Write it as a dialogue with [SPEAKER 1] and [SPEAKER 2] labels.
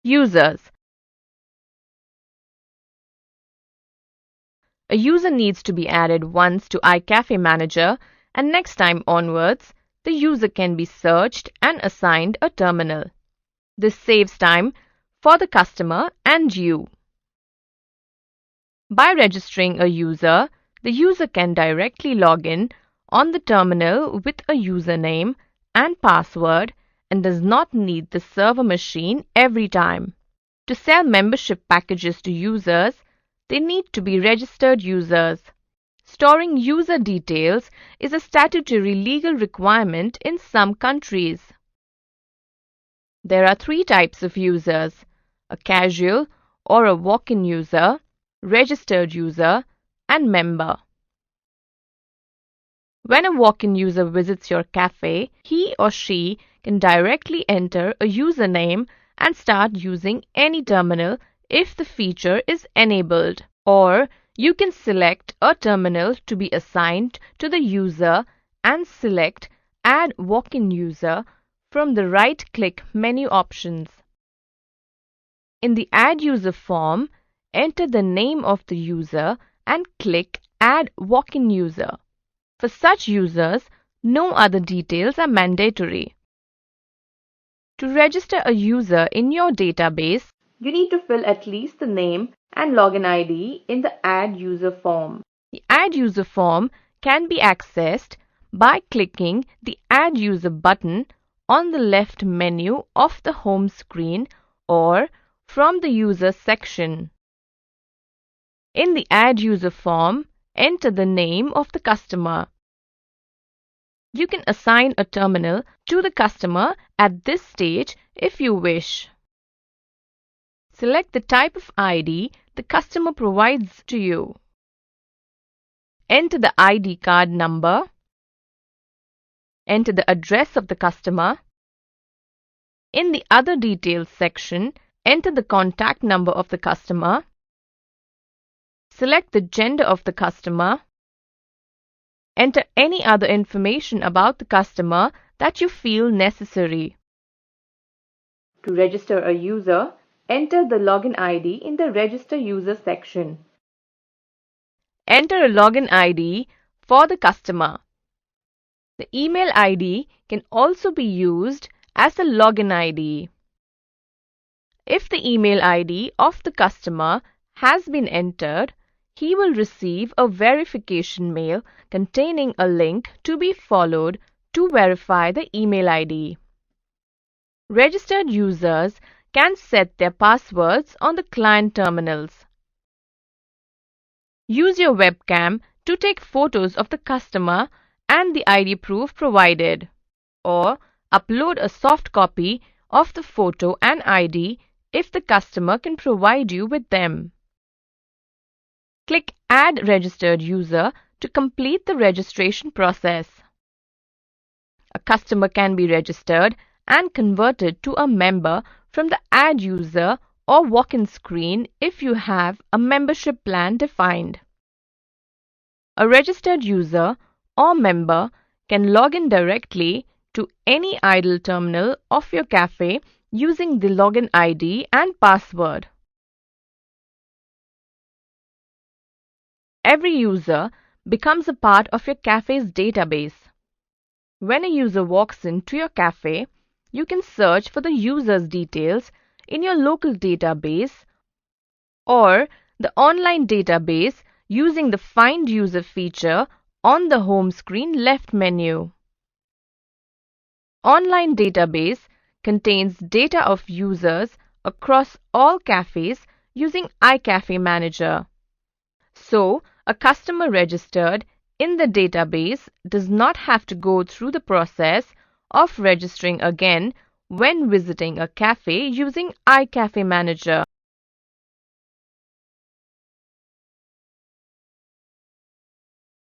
[SPEAKER 1] Users. A user needs to be added once to iCafe Manager, and next time onwards, the user can be searched and assigned a terminal. This saves time for the customer and you. By registering a user, the user can directly log in on the terminal with a username and password and does not need the server machine every time. To sell membership packages to users, they need to be registered users. Storing user details is a statutory legal requirement in some countries. There are 3 types of users: a casual or a walk-in user, registered user, and member. When a walk-in user visits your cafe, he or she can directly enter a username and start using any terminal if the feature is enabled. Or you can select a terminal to be assigned to the user and select Add Walk-in User from the right-click menu options. In the Add User form, enter the name of the user and click Add Walk-in User. For such users, no other details are mandatory. To register a user in your database, you need to fill at least the name and login ID in the Add User form. The Add User form can be accessed by clicking the Add User button on the left menu of the home screen or from the User section. In the Add User form, enter the name of the customer. You can assign a terminal to the customer at this stage if you wish. Select the type of ID the customer provides to you. Enter the ID card number. Enter the address of the customer. In the Other Details section, enter the contact number of the customer. Select the gender of the customer. Enter any other information about the customer that you feel necessary. To register a user, enter the login ID in the Register User section. Enter a login ID for the customer. The email ID can also be used as a login ID. If the email ID of the customer has been entered, he will receive a verification mail containing a link to be followed to verify the email ID. Registered users can set their passwords on the client terminals. Use your webcam to take photos of the customer and the ID proof provided, or upload a soft copy of the photo and ID if the customer can provide you with them. Click Add Registered User to complete the registration process. A customer can be registered and converted to a member from the Add User or walk-in screen if you have a membership plan defined. A registered user or member can log in directly to any idle terminal of your cafe using the login ID and password. Every user becomes a part of your cafe's database. When a user walks into your cafe, you can search for the user's details in your local database or the online database using the Find User feature on the home screen left menu. Online database contains data of users across all cafes using iCafe Manager. So, a customer registered in the database does not have to go through the process of registering again when visiting a cafe using iCafe Manager.